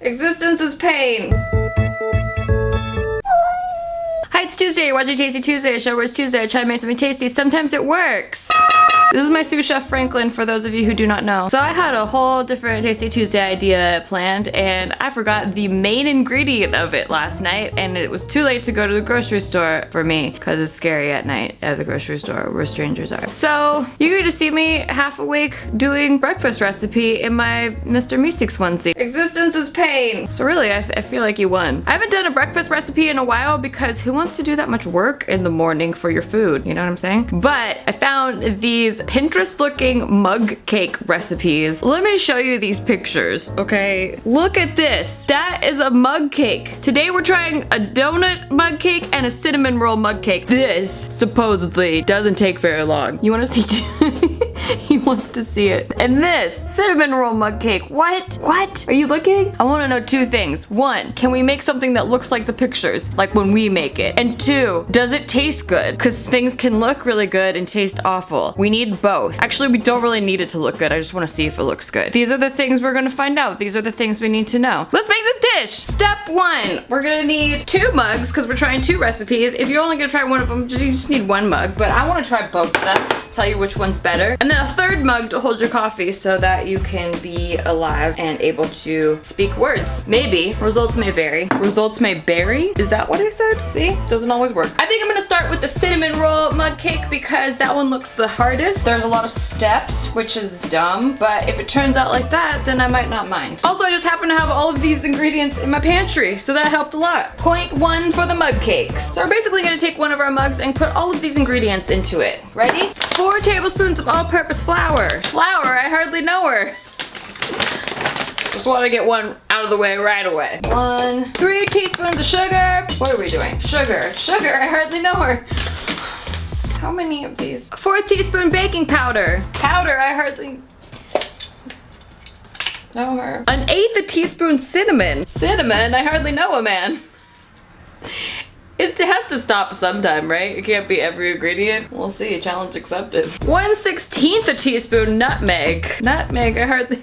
Existence is pain. Hi, it's Tuesday. You're watching Tasty Tuesday, a show where it's Tuesday. I try to make something tasty. Sometimes it works. This is my sous chef Franklin, for those of you who do not know. So I had a whole different Tasty Tuesday idea planned, and I forgot the main ingredient of it last night, and it was too late to go to the grocery store for me, because it's scary at night at the grocery store where strangers are. So you get to see me half awake doing breakfast recipe in my Mr. Meeseeks onesie. Existence is pain. So really, I feel like you won. I haven't done a breakfast recipe in a while because who wants to do that much work in the morning for your food? You know what I'm saying? But I found these Pinterest looking mug cake recipes. Let me show you these pictures, okay? Look at this. That is a mug cake. Today we're trying a donut mug cake and a cinnamon roll mug cake. This supposedly doesn't take very long. You wanna see He wants to see it. And this cinnamon roll mug cake. What? What? Are you looking? I want to know two things. One, can we make something that looks like the pictures, like when we make it? And two, does it taste good? Because things can look really good and taste awful. We need both. Actually, we don't really need it to look good. I just want to see if it looks good. These are the things we're going to find out. These are the things we need to know. Let's make this dish. Step one, we're going to need 2 mugs because we're trying 2 recipes. If you're only going to try one of them, you just need 1 mug, but I want to try both of them. Tell you which one's better. And then a 3rd mug to hold your coffee so that you can be alive and able to speak words. Maybe. Results may vary. Results may vary? Is that what I said? See? Doesn't always work. I think I'm gonna start with the cinnamon roll mug cake because that one looks the hardest. There's a lot of steps, which is dumb, but if it turns out like that, then I might not mind. Also, I just happen to have all of these ingredients in my pantry, so that helped a lot. Point 1 for the mug cake. So we're basically gonna take one of our mugs and put all of these ingredients into it. Ready? 4 tablespoons of all-purpose flour. Flour, I hardly know her. Just want to get one out of the way right away. 3 teaspoons of sugar. What are we doing? Sugar. Sugar, I hardly know her. How many of these? 4 teaspoon baking powder. Powder, I hardly know her. 1/8 teaspoon cinnamon. Cinnamon, I hardly know a man. It has to stop sometime, right? It can't be every ingredient. We'll see, challenge accepted. 1/16 teaspoon nutmeg. Nutmeg, I hardly...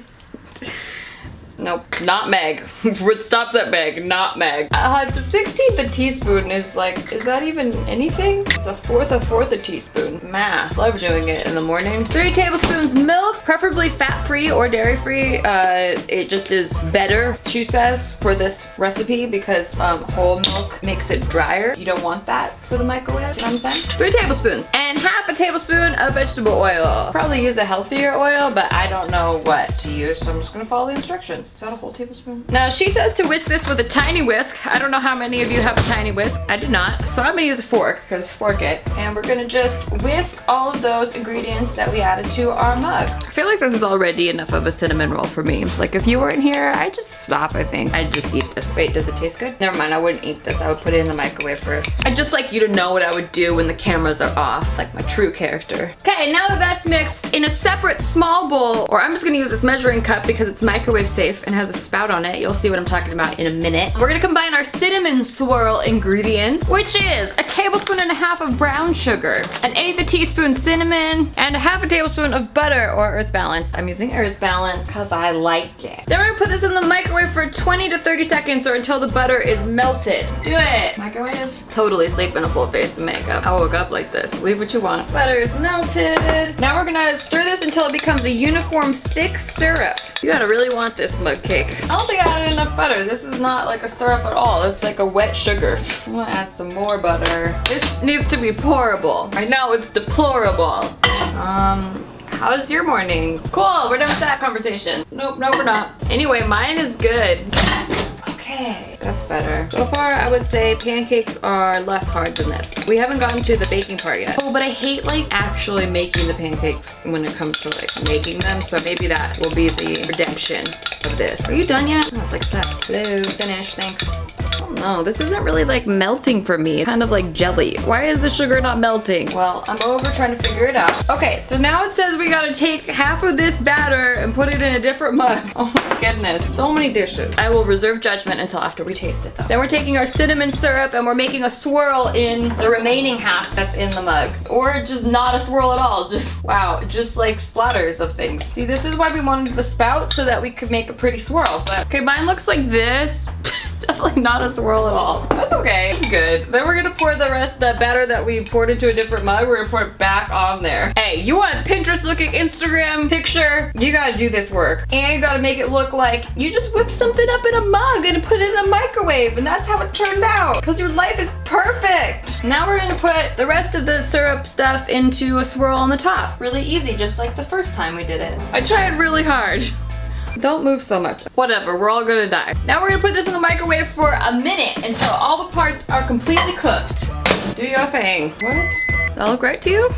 Nope, not meg. It stops at meg, not meg. The 1/16 teaspoon is like, is that even anything? It's a fourth a teaspoon. Math, love doing it in the morning. 3 tablespoons milk, preferably fat-free or dairy-free. It just is better, she says, for this recipe because whole milk makes it drier. You don't want that for the microwave, you know what I'm saying? 3 tablespoons. And 1/2 tablespoon of vegetable oil. Probably use a healthier oil, but I don't know what to use, so I'm just gonna follow the instructions. Is that a whole tablespoon? Now she says to whisk this with a tiny whisk. I don't know how many of you have a tiny whisk. I do not. So I'm gonna use a fork, because fork it. And we're gonna just whisk all of those ingredients that we added to our mug. I feel like this is already enough of a cinnamon roll for me. Like if you weren't here, I'd just stop, I think. I'd just eat this. Wait, does it taste good? Never mind, I wouldn't eat this. I would put it in the microwave first. I'd just like you to know what I would do when the cameras are off, like my true character. Okay, now that that's mixed in a separate small bowl, or I'm just gonna use this measuring cup because it's microwave safe and has a spout on it. You'll see what I'm talking about in a minute. We're gonna combine our cinnamon swirl ingredient, which is 1.5 tablespoons of brown sugar, 1/8 teaspoon cinnamon, and 1/2 tablespoon of butter or Earth Balance. I'm using Earth Balance because I like it. Then we're gonna put this in the microwave for 20 to 30 seconds or until the butter is melted. Do it. Microwave. Totally sleep in a full face of makeup. I woke up like this. Leave what you want. Butter is melted. Now we're gonna stir this until it becomes a uniform thick syrup. You gotta really want this mug cake. I don't think I added enough butter. This is not like a syrup at all. It's like a wet sugar. I'm gonna add some more butter. This needs to be pourable. Right now it's deplorable. How's your morning? Cool, we're done with that conversation. Nope, no we're not. Anyway, mine is good. Okay, that's better. So far, I would say pancakes are less hard than this. We haven't gotten to the baking part yet. Oh, but I hate like actually making the pancakes when it comes to like making them. So maybe that will be the redemption of this. Are you done yet? Oh, it's like sex. Hello, finished, thanks. don't know. This isn't really like melting for me. It's kind of like jelly. Why is the sugar not melting? Well, I'm over trying to figure it out. Okay, so now it says we gotta take half of this batter and put it in a different mug. Oh my goodness, so many dishes. I will reserve judgment until after we taste it though. Then we're taking our cinnamon syrup and we're making a swirl in the remaining half that's in the mug. Or just not a swirl at all. Just, wow, just like splatters of things. See, this is why we wanted the spout, so that we could make a pretty swirl. But, okay, mine looks like this. Definitely not a swirl at all. That's okay, it's good. Then we're gonna pour the batter that we poured into a different mug, we're gonna pour it back on there. Hey, you want a Pinterest looking Instagram picture? You gotta do this work. And you gotta make it look like you just whipped something up in a mug and put it in a microwave, and that's how it turned out. Because your life is perfect. Now we're gonna put the rest of the syrup stuff into a swirl on the top. Really easy, just like the first time we did it. I tried really hard. Don't move so much. Whatever, we're all gonna die. Now we're gonna put this in the microwave for a minute until all the parts are completely cooked. Do your thing. What? That look right to you?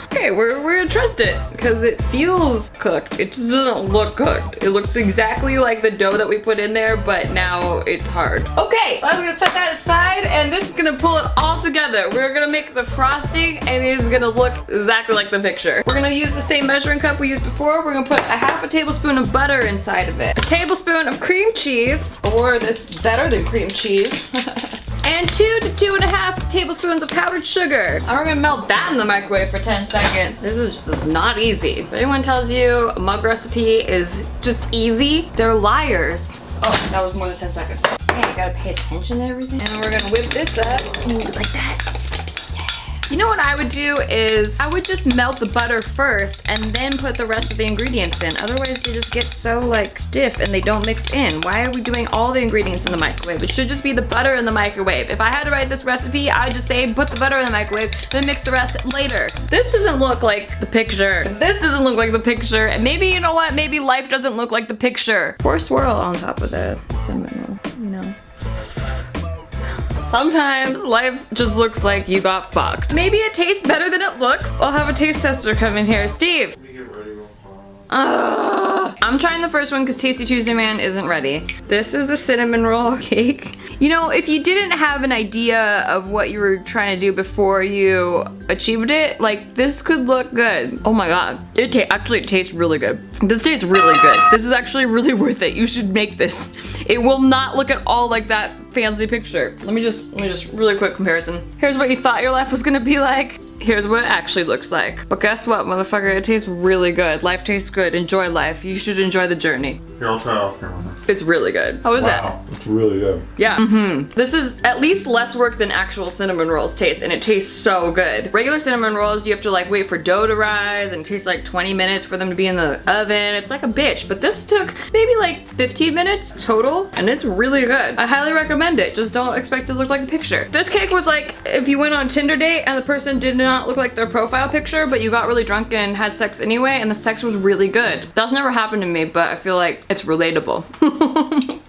Okay, we're gonna trust it because it feels cooked. It just doesn't look cooked. It looks exactly like the dough that we put in there, but now it's hard. Okay, I'm gonna set that aside, and this is gonna pull it all together. We're gonna make the frosting, and it is gonna look exactly like the picture. We're gonna use the same measuring cup we used before. We're gonna put a half a tablespoon of butter inside of it, a tablespoon of cream cheese, or this better than cream cheese. And 2 to 2.5 tablespoons of powdered sugar. And we're gonna melt that in the microwave for 10 seconds. This is just not easy. If anyone tells you a mug recipe is just easy, they're liars. Oh, that was more than 10 seconds. Yeah, you gotta pay attention to everything. And we're gonna whip this up. Ooh, like that. You know what I would do is, I would just melt the butter first and then put the rest of the ingredients in. Otherwise they just get so like stiff and they don't mix in. Why are we doing all the ingredients in the microwave? It should just be the butter in the microwave. If I had to write this recipe, I would just say put the butter in the microwave, then mix the rest later. This doesn't look like the picture. This doesn't look like the picture. And maybe, you know what, maybe life doesn't look like the picture. Pour swirl on top of the cinnamon roll, you know. Sometimes life just looks like you got fucked. Maybe it tastes better than it looks. I'll have a taste tester come in here. Steve. I'm trying the first one because Tasty Tuesday Man isn't ready. This is the cinnamon roll cake. You know, if you didn't have an idea of what you were trying to do before you achieved it, like this could look good. Oh my god. Actually it tastes really good. This tastes really good. This is actually really worth it. You should make this. It will not look at all like that fancy picture. Let me just really quick comparison. Here's what you thought your life was gonna be like. Here's what it actually looks like. But guess what, motherfucker? It tastes really good. Life tastes good. Enjoy life. You should enjoy the journey. Here, I'll try off camera. It's really good. How is that? It's really good. Yeah. This is at least less work than actual cinnamon rolls taste, and it tastes so good. Regular cinnamon rolls, you have to like wait for dough to rise, and it takes like 20 minutes for them to be in the oven. It's like a bitch, but this took maybe like 15 minutes total, and it's really good. I highly recommend it. Just don't expect it to look like the picture. This cake was like if you went on a Tinder date and the person did not look like their profile picture, but you got really drunk and had sex anyway, and the sex was really good. That's never happened to me, but I feel like it's relatable.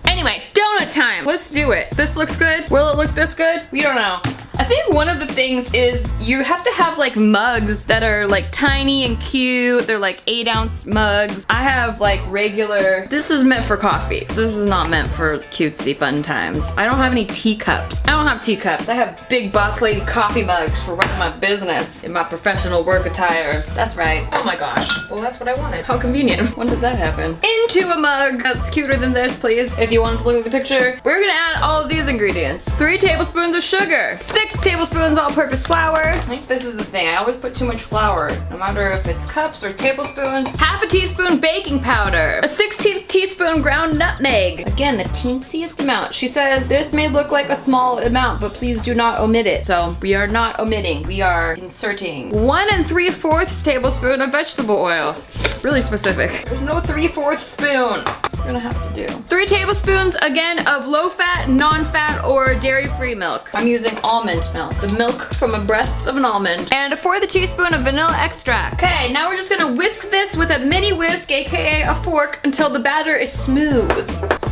Anyway, donut time. Let's do it. This looks good. Will it look this good? We don't know. I think one of the things is you have to have like mugs that are like tiny and cute. They're like 8-ounce mugs. I have like regular, this is meant for coffee. This is not meant for cutesy fun times. I don't have any teacups. I don't have teacups. I have big boss lady coffee mugs for running my business in my professional work attire. That's right. Oh my gosh. Well, that's what I wanted. How convenient. When does that happen? Into a mug that's cuter than this, please. If you want to look at the picture, we're gonna add all of these ingredients. 3 tablespoons of sugar, 6 tablespoons all-purpose flour. I think this is the thing. I always put too much flour, no matter if it's cups or tablespoons. Half a teaspoon baking powder, a 1/16 teaspoon ground nutmeg. Again, the teensiest amount. She says this may look like a small amount, but please do not omit it. So we are not omitting. We are inserting 1 3/4 tablespoon of vegetable oil. Really specific. There's no 3/4 spoon. It's gonna have to do. 3 tablespoons again of low-fat, non-fat, or dairy-free milk. I'm using almond milk, the milk from the breasts of an almond, and a 1/4 teaspoon of vanilla extract. Okay, now we're just gonna whisk this with a mini whisk, aka a fork, until the batter is smooth.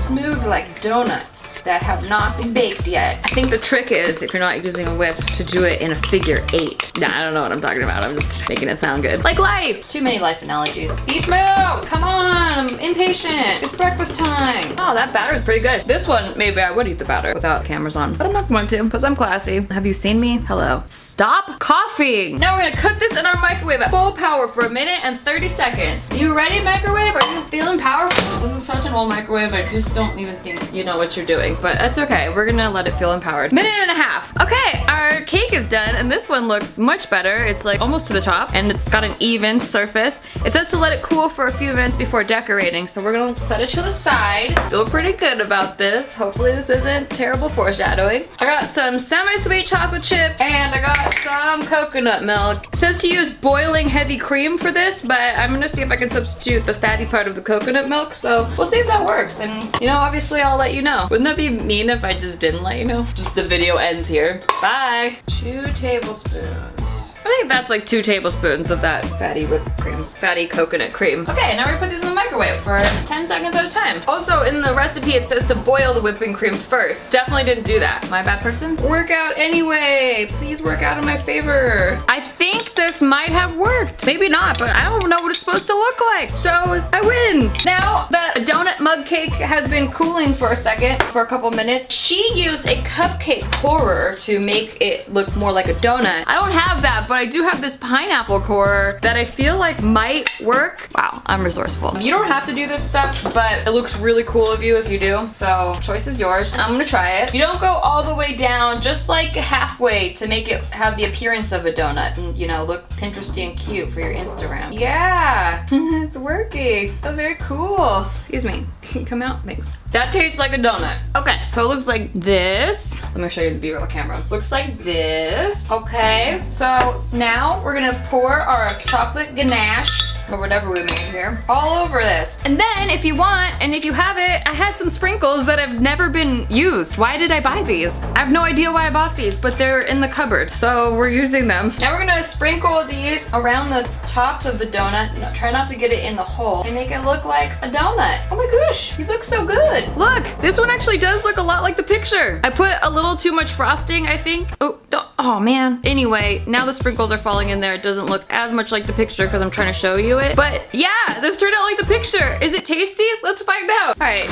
Smooth like donuts. that have not been baked yet. I think the trick is, if you're not using a whisk, to do it in a figure 8. Nah, I don't know what I'm talking about. I'm just making it sound good. Like life. Too many life analogies. Beast mode, come on, I'm impatient. It's breakfast time. Oh, that batter is pretty good. This one, maybe I would eat the batter without cameras on, but I'm not going to because I'm classy. Have you seen me? Hello. Stop coughing. Now we're gonna cook this in our microwave at full power for 1:30 seconds. You ready, microwave? Are you feeling powerful? This is such an old microwave. I just don't even think you know what you're doing, but that's okay. We're gonna let it feel empowered. 1.5 minutes. Okay, our cake is done, and this one looks much better. It's like almost to the top, and it's got an even surface. It says to let it cool for a few minutes before decorating, so we're gonna set it to the side. Feel pretty good about this. Hopefully this isn't terrible foreshadowing. I got some semi-sweet chocolate chip, and I got some coconut milk. It says to use boiling heavy cream for this, but I'm gonna see if I can substitute the fatty part of the coconut milk, so we'll see if that works. And you know, obviously I'll let you know. Wouldn't that be mean if I just didn't let you know? Just the video ends here. Bye. 2 tablespoons. I think that's like 2 tablespoons of that fatty whipped cream. Fatty coconut cream. Okay, now we're gonna put these in the microwave for 10 seconds at a time. Also, in the recipe it says to boil the whipping cream first. Definitely didn't do that. Am I a bad person? Work out anyway. Please work out in my favor. I think this might have worked. Maybe not, but I don't know what it's supposed to look like. So, I win. Now, the donut mug cake has been cooling for a second, for a couple minutes. She used a cupcake corer to make it look more like a donut. I don't have that, but I do have this pineapple core that I feel like might work. Wow, I'm resourceful. You don't have to do this stuff, but it looks really cool of you if you do. So choice is yours. I'm gonna try it. You don't go all the way down, just like halfway to make it have the appearance of a donut and, you know, look Pinteresty and cute for your Instagram. Yeah, it's working. Oh, very cool. Excuse me, can you come out? Thanks. That tastes like a donut. Okay, so it looks like this. Let me show you the B-roll camera. Looks like this. Okay, so now we're gonna pour our chocolate ganache, or whatever we made here, all over this. And then if you want, and if you have it, I had some sprinkles that have never been used. Why did I buy these? I have no idea why I bought these, but they're in the cupboard, so we're using them. Now we're gonna sprinkle these around the tops of the donut. No, try not to get it in the hole and make it look like a donut. Oh my gosh, you look so good. Look, this one actually does look a lot like the picture. I put a little too much frosting, I think. Oh man. Anyway, now the sprinkles are falling in there. It doesn't look as much like the picture because I'm trying to show you it. But yeah, this turned out like the picture. Is it tasty? Let's find out. All right.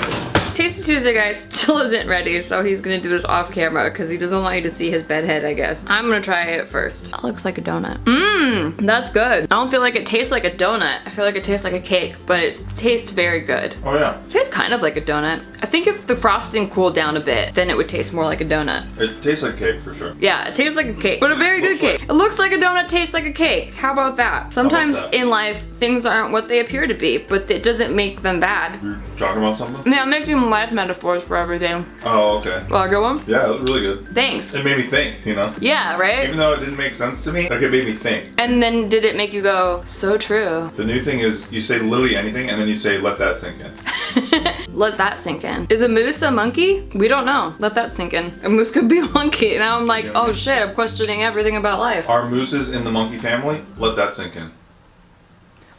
Tasty Tuesday guy still isn't ready, so he's gonna do this off camera because he doesn't want you to see his bed head, I guess. I'm gonna try it first. That looks like a donut. Mmm, that's good. I don't feel like it tastes like a donut. I feel like it tastes like a cake, but it tastes very good. Oh yeah. It tastes kind of like a donut. I think if the frosting cooled down a bit, then it would taste more like a donut. It tastes like cake for sure. Yeah, it tastes like a cake, but a very good cake. It looks like a donut, tastes like a cake. How about that? Sometimes in life, things aren't what they appear to be, but it doesn't make them bad. You're talking about something? Yeah, I'm making life metaphors for everything. Oh, okay. Well, a good one? Yeah, it was really good. Thanks. It made me think, you know? Yeah, right? Even though it didn't make sense to me, like it made me think. And then did it make you go, so true? The new thing is you say literally anything and then you say let that sink in. Let that sink in. Is a moose a monkey? We don't know. Let that sink in. A moose could be a monkey. Now I'm like, oh shit, I'm questioning everything about life. Are mooses in the monkey family? Let that sink in.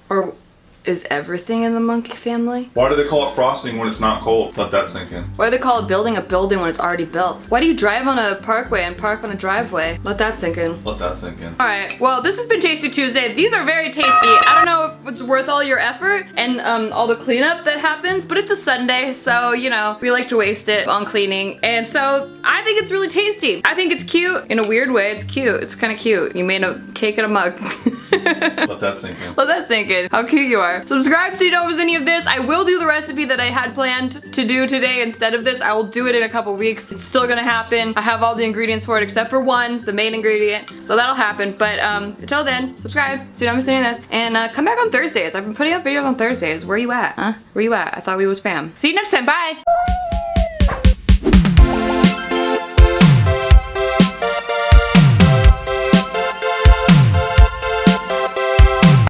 Or is everything in the monkey family? Why do they call it frosting when it's not cold? Let that sink in. Why do they call a building when it's already built? Why do you drive on a parkway and park on a driveway? Let that sink in. Let that sink in. Alright, well this has been Tasty Tuesday. These are very tasty. I don't know if it's worth all your effort and all the cleanup that happens, but it's a Sunday, so you know, we like to waste it on cleaning. And so I think it's really tasty. I think it's cute. In a weird way, it's cute. It's kind of cute. You made a cake in a mug. Let that sink in. Let that sink in. How cute you are. Subscribe so you don't miss any of this. I will do the recipe that I had planned to do today instead of this. I will do it in a couple weeks. It's still gonna happen. I have all the ingredients for it except for one, the main ingredient. So that'll happen. But until then, subscribe so you don't miss any of this. And come back on Thursdays. I've been putting up videos on Thursdays. Where you at? Huh? Where you at? I thought we was spam. See you next time. Bye.